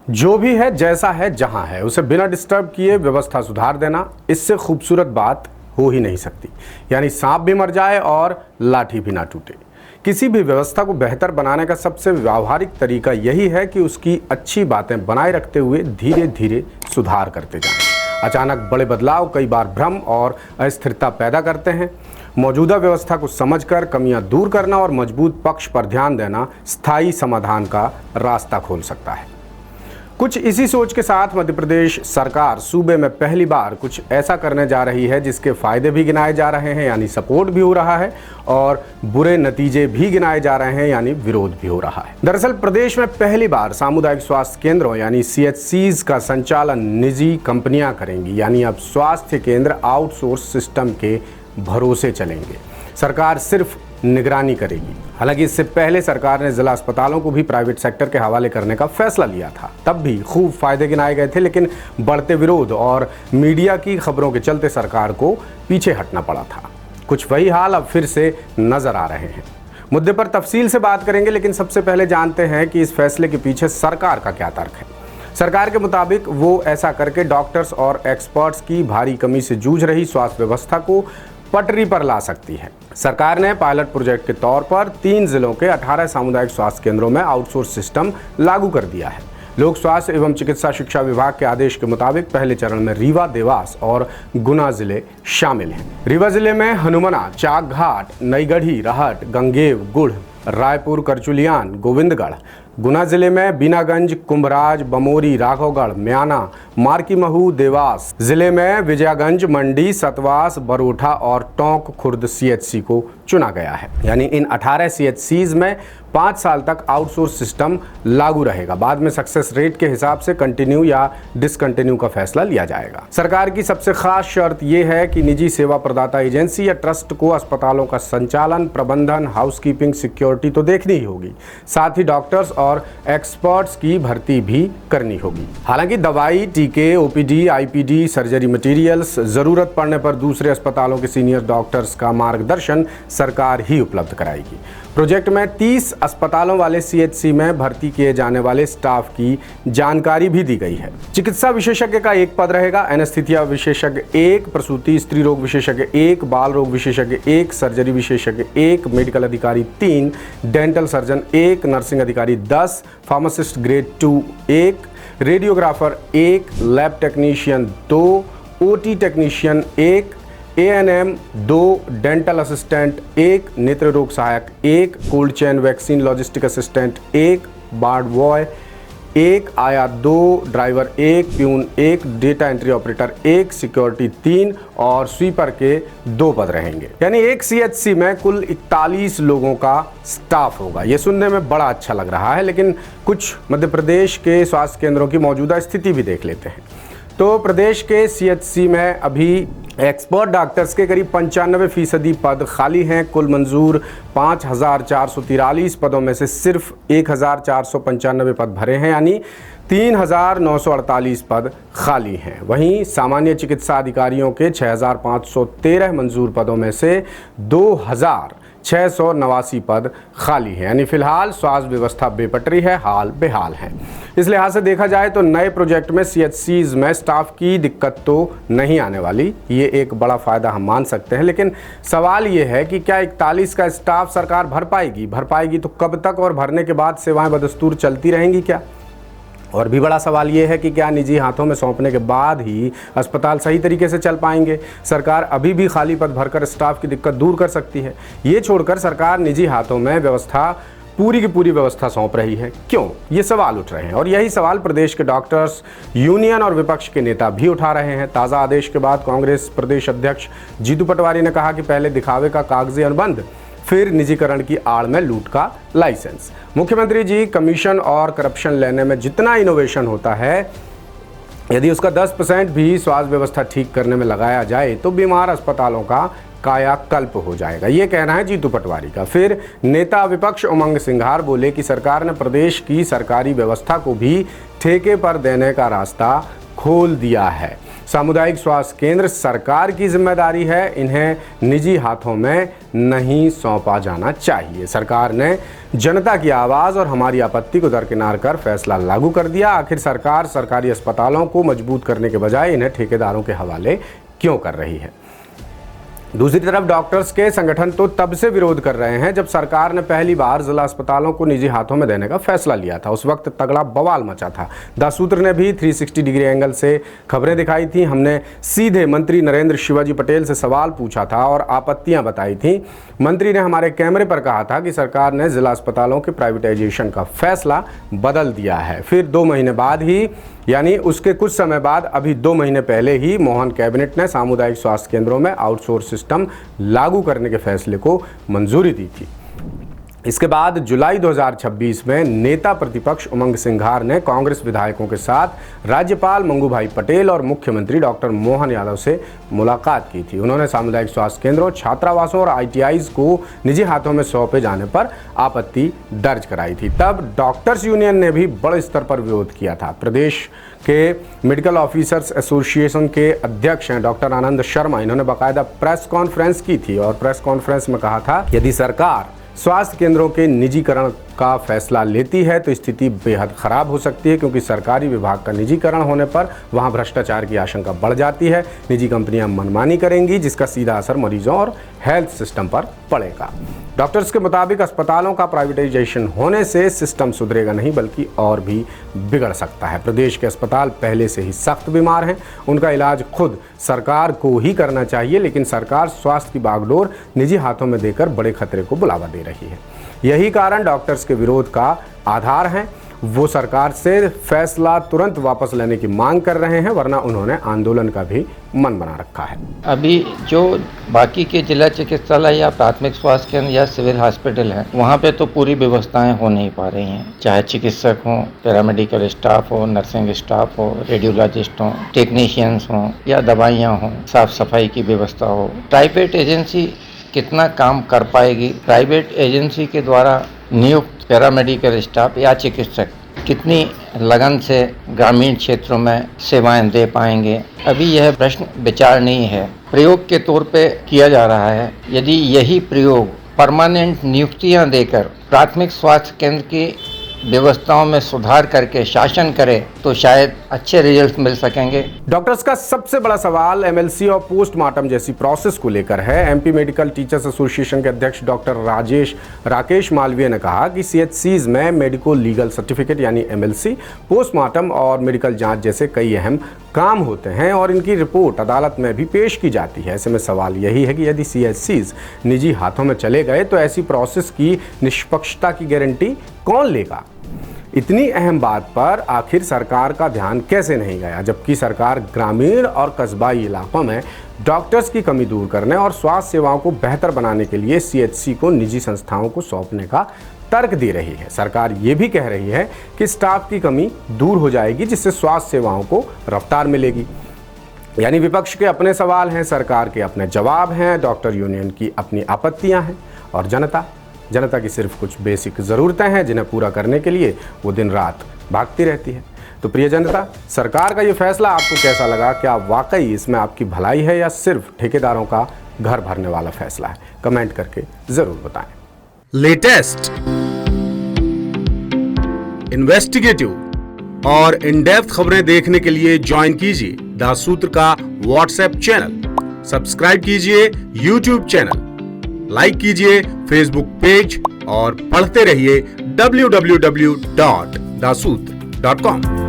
जो भी है, जैसा है, जहां है, उसे बिना डिस्टर्ब किए व्यवस्था सुधार देना, इससे खूबसूरत बात हो ही नहीं सकती। यानी सांप भी मर जाए और लाठी भी ना टूटे। किसी भी व्यवस्था को बेहतर बनाने का सबसे व्यावहारिक तरीका यही है कि उसकी अच्छी बातें बनाए रखते हुए धीरे धीरे सुधार करते जाएं। अचानक बड़े बदलाव कई बार भ्रम और अस्थिरता पैदा करते हैं। मौजूदा व्यवस्था को समझकर कमियां दूर करना और मजबूत पक्ष पर ध्यान देना स्थायी समाधान का रास्ता खोल सकता है। कुछ इसी सोच के साथ मध्य प्रदेश सरकार सूबे में पहली बार कुछ ऐसा करने जा रही है जिसके फायदे भी गिनाए जा रहे हैं, यानी सपोर्ट भी हो रहा है, और बुरे नतीजे भी गिनाए जा रहे हैं, यानी विरोध भी हो रहा है। दरअसल प्रदेश में पहली बार सामुदायिक स्वास्थ्य केंद्रों यानी CHCs का संचालन निजी कंपनियां करेंगी। यानी अब स्वास्थ्य केंद्र आउटसोर्स सिस्टम के भरोसे चलेंगे, सरकार सिर्फ निगरानी करेगी। हालांकि इससे पहले सरकार ने जिला अस्पतालों को भी प्राइवेट सेक्टर के हवाले करने का फैसला लिया था। तब भी खूब फायदे गिनाए गए थे, लेकिन बढ़ते विरोध और मीडिया की खबरों के चलते सरकार को पीछे हटना पड़ा था। कुछ वही हाल अब फिर से नजर आ रहे हैं। मुद्दे पर तफसील से बात करेंगे, लेकिन सबसे पहले जानते हैं कि इस फैसले के पीछे सरकार का क्या तर्क है। सरकार के मुताबिक वो ऐसा करके डॉक्टर्स और एक्सपर्ट्स की भारी कमी से जूझ रही स्वास्थ्य व्यवस्था को पटरी पर ला सकती है। सरकार ने पायलट प्रोजेक्ट के तौर पर 3 जिलों के 18 सामुदायिक स्वास्थ्य केंद्रों में आउटसोर्स सिस्टम लागू कर दिया है। लोक स्वास्थ्य एवं चिकित्सा शिक्षा विभाग के आदेश के मुताबिक पहले चरण में रीवा, देवास और गुना जिले शामिल हैं। रीवा जिले में हनुमना, चाक घाट, नईगढ़ी, रहट, गंगेव, गुढ़, रायपुर, करचुलियान, गोविंदगढ़। गुना जिले में बीनागंज, कुंभराज, बमोरी, राघवगढ़, म्याना, मार्कीमहू। देवास जिले में विजयागंज, मंडी, सतवास, बरोठा और टोंक खुर्द CHC को चुना गया है। यानी इन 18 CHCs में 5 साल तक आउटसोर्स सिस्टम लागू रहेगा। बाद में सक्सेस रेट के हिसाब से कंटिन्यू या डिसकंटिन्यू का फैसला लिया जाएगा। सरकार की सबसे खास शर्त यह है कि निजी सेवा प्रदाता एजेंसी या ट्रस्ट को अस्पतालों का संचालन, प्रबंधन, हाउसकीपिंग, सिक्योरिटी तो देखनी ही होगी, साथ ही डॉक्टर्स और एक्सपर्ट्स की भर्ती भी करनी होगी। हालांकि दवाई, टीके, OPD, IPD, सर्जरी मटेरियल्स, जरूरत पड़ने पर दूसरे अस्पतालों के सीनियर डॉक्टर्स का मार्गदर्शन सरकार ही उपलब्ध कराएगी। प्रोजेक्ट में 30 अस्पतालों वाले CHC में भर्ती किए जाने वाले स्टाफ की जानकारी भी दी गई है। चिकित्सा विशेषज्ञ का एक पद रहेगा, एनेस्थीसिया विशेषज्ञ 1, प्रसूति स्त्री रोग विशेषज्ञ 1, बाल रोग विशेषज्ञ 1, सर्जरी विशेषज्ञ 1, मेडिकल अधिकारी 3, डेंटल सर्जन 1, नर्सिंग अधिकारी 10, pharmacist grade 2 1, radiographer 1, lab technician 2, OT technician 1, ANM 2, dental assistant 1, नेत्र रोग सहायक 1, cold chain vaccine logistic assistant 1, ward boy 1, आया 2, driver 1, peon 1, data entry operator 1, security 3 और स्वीपर के 2 पद रहेंगे। यानी एक CHC में कुल 41 लोगों का स्टाफ होगा। ये सुनने में बड़ा अच्छा लग रहा है, लेकिन कुछ मध्य प्रदेश के स्वास्थ्य केंद्रों की मौजूदा स्थिति भी देख लेते हैं। तो प्रदेश के CHC में अभी एक्सपर्ट डॉक्टर्स के करीब 95% पद खाली हैं। कुल मंजूर 5443 पदों में से सिर्फ 1495 पद भरे हैं, यानी 3948 पद खाली हैं। वहीं सामान्य चिकित्सा अधिकारियों के 6513 मंजूर पदों में से 2689 पद खाली हैं। यानी फिलहाल स्वास्थ्य व्यवस्था बेपटरी है, हाल बेहाल है। इस लिहाज से देखा जाए तो नए प्रोजेक्ट में CHCs में स्टाफ की दिक्कत तो नहीं आने वाली, ये एक बड़ा फायदा हम मान सकते हैं। लेकिन सवाल ये है कि क्या 41 का स्टाफ सरकार भर पाएगी तो कब तक, और भरने के बाद सेवाएं बदस्तूर चलती रहेंगी क्या? और भी बड़ा सवाल ये है कि क्या निजी हाथों में सौंपने के बाद ही अस्पताल सही तरीके से चल पाएंगे? सरकार अभी भी खाली पद भरकर स्टाफ की दिक्कत दूर कर सकती है। ये छोड़कर सरकार निजी हाथों में व्यवस्था, पूरी की पूरी व्यवस्था सौंप रही है। क्यों? ये सवाल उठ रहे हैं, और यही सवाल प्रदेश के डॉक्टर्स यूनियन और विपक्ष के नेता भी उठा रहे हैं। ताज़ा आदेश के बाद कांग्रेस प्रदेश अध्यक्ष जीतू पटवारी ने कहा कि पहले दिखावे का कागजी अनुबंध, फिर निजीकरण की आड़ में लूट का लाइसेंस। मुख्यमंत्री जी, कमीशन और करप्शन लेने में जितना इनोवेशन होता है, यदि उसका 10% भी स्वास्थ्य व्यवस्था ठीक करने में लगाया जाए तो बीमार अस्पतालों का कायाकल्प हो जाएगा, ये कहना है जीतू पटवारी का। फिर नेता विपक्ष उमंग सिंघार बोले कि सरकार ने प्रदेश की सरकारी व्यवस्था को भी ठेके पर देने का रास्ता खोल दिया है। सामुदायिक स्वास्थ्य केंद्र सरकार की जिम्मेदारी है, इन्हें निजी हाथों में नहीं सौंपा जाना चाहिए। सरकार ने जनता की आवाज़ और हमारी आपत्ति को दरकिनार कर फैसला लागू कर दिया। आखिर सरकार सरकारी अस्पतालों को मजबूत करने के बजाय इन्हें ठेकेदारों के हवाले क्यों कर रही है? दूसरी तरफ डॉक्टर्स के संगठन तो तब से विरोध कर रहे हैं जब सरकार ने पहली बार जिला अस्पतालों को निजी हाथों में देने का फैसला लिया था। उस वक्त तगड़ा बवाल मचा था। द सूत्र ने भी 360 डिग्री एंगल से खबरें दिखाई थी। हमने सीधे मंत्री नरेंद्र शिवाजी पटेल से सवाल पूछा था और आपत्तियां बताई थी। मंत्री ने हमारे कैमरे पर कहा था कि सरकार ने जिला अस्पतालों के प्राइवेटाइजेशन का फैसला बदल दिया है। फिर 2 महीने बाद ही, यानी उसके कुछ समय बाद, अभी 2 महीने पहले ही मोहन कैबिनेट ने सामुदायिक स्वास्थ्य केंद्रों में आउटसोर्स सिस्टम लागू करने के फैसले को मंजूरी दी थी। इसके बाद जुलाई 2026 में नेता प्रतिपक्ष उमंग सिंघार ने कांग्रेस विधायकों के साथ राज्यपाल मंगू भाई पटेल और मुख्यमंत्री डॉक्टर मोहन यादव से मुलाकात की थी। उन्होंने सामुदायिक स्वास्थ्य केंद्रों, छात्रावासों और ITIs को निजी हाथों में सौंपे जाने पर आपत्ति दर्ज कराई थी। तब डॉक्टर्स यूनियन ने भी बड़े स्तर पर विरोध किया था। प्रदेश के मेडिकल ऑफिसर्स एसोसिएशन के अध्यक्ष हैं डॉक्टर आनंद शर्मा, इन्होंने बाकायदा प्रेस कॉन्फ्रेंस की थी और प्रेस कॉन्फ्रेंस में कहा था, यदि सरकार स्वास्थ्य केंद्रों के निजीकरण का फैसला लेती है तो स्थिति बेहद खराब हो सकती है, क्योंकि सरकारी विभाग का निजीकरण होने पर वहां भ्रष्टाचार की आशंका बढ़ जाती है। निजी कंपनियां मनमानी करेंगी, जिसका सीधा असर मरीजों और हेल्थ सिस्टम पर पड़ेगा। डॉक्टर्स के मुताबिक अस्पतालों का प्राइवेटाइजेशन होने से सिस्टम सुधरेगा नहीं बल्कि और भी बिगड़ सकता है। प्रदेश के अस्पताल पहले से ही सख्त बीमार हैं, उनका इलाज खुद सरकार को ही करना चाहिए, लेकिन सरकार स्वास्थ्य की बागडोर निजी हाथों में देकर बड़े खतरे को बुलावा दे रही है। यही कारण डॉक्टर्स के विरोध का आधार है। वो सरकार से फैसला तुरंत वापस लेने की मांग कर रहे हैं, वरना उन्होंने आंदोलन का भी मन बना रखा है। अभी जो बाकी के जिला चिकित्सालय या प्राथमिक स्वास्थ्य केंद्र या सिविल हॉस्पिटल हैं, वहाँ पे तो पूरी व्यवस्थाएं हो नहीं पा रही हैं। चाहे चिकित्सक हों, पैरामेडिकल स्टाफ हो, नर्सिंग स्टाफ हो, रेडियोलॉजिस्ट हों, टेक्नीशियंस हों या दवाइयाँ हों, साफ सफाई की व्यवस्था हो। प्राइवेट एजेंसी कितना काम कर पाएगी? प्राइवेट एजेंसी के द्वारा नियुक्त पैरामेडिकल स्टाफ या चिकित्सक कितनी लगन से ग्रामीण क्षेत्रों में सेवाएं दे पाएंगे? अभी यह प्रश्न विचार नहीं है, प्रयोग के तौर पे किया जा रहा है। यदि यही प्रयोग परमानेंट नियुक्तियां देकर प्राथमिक स्वास्थ्य केंद्र की व्यवस्थाओं में सुधार करके शासन करे तो शायद अच्छे रिजल्ट मिल सकेंगे। डॉक्टर्स का सबसे बड़ा सवाल MLC और पोस्टमार्टम जैसी प्रोसेस को लेकर है। MP मेडिकल टीचर्स एसोसिएशन के अध्यक्ष डॉक्टर राकेश मालवीय ने कहा कि CHCs में मेडिको लीगल सर्टिफिकेट यानी MLC, पोस्टमार्टम और मेडिकल जांच जैसे कई अहम काम होते हैं और इनकी रिपोर्ट अदालत में भी पेश की जाती है। ऐसे में सवाल यही है कि यदि CHCs निजी हाथों में चले गए तो ऐसी प्रोसेस की निष्पक्षता की गारंटी कौन लेगा? इतनी अहम बात पर आखिर सरकार का ध्यान कैसे नहीं गया, जबकि सरकार ग्रामीण और कस्बाई इलाकों में डॉक्टर्स की कमी दूर करने और स्वास्थ्य सेवाओं को बेहतर बनाने के लिए CHC को निजी संस्थाओं को सौंपने का तर्क दे रही है। सरकार ये भी कह रही है कि स्टाफ की कमी दूर हो जाएगी, जिससे स्वास्थ्य सेवाओं को रफ्तार मिलेगी। यानी विपक्ष के अपने सवाल हैं, सरकार के अपने जवाब हैं, डॉक्टर यूनियन की अपनी आपत्तियां हैं और जनता की सिर्फ कुछ बेसिक ज़रूरतें हैं जिन्हें पूरा करने के लिए वो दिन रात भागती रहती है। तो प्रिय जनता, सरकार का ये फैसला आपको कैसा लगा? क्या वाकई इसमें आपकी भलाई है या सिर्फ ठेकेदारों का घर भरने वाला फैसला है? कमेंट करके ज़रूर बताएं। लेटेस्ट, इन्वेस्टिगेटिव और इन डेप्थ खबरें देखने के लिए ज्वाइन कीजिए द सूत्र का व्हाट्सएप चैनल, सब्सक्राइब कीजिए यूट्यूब चैनल, लाइक कीजिए फेसबुक पेज और पढ़ते रहिए www.daसूत्र.com।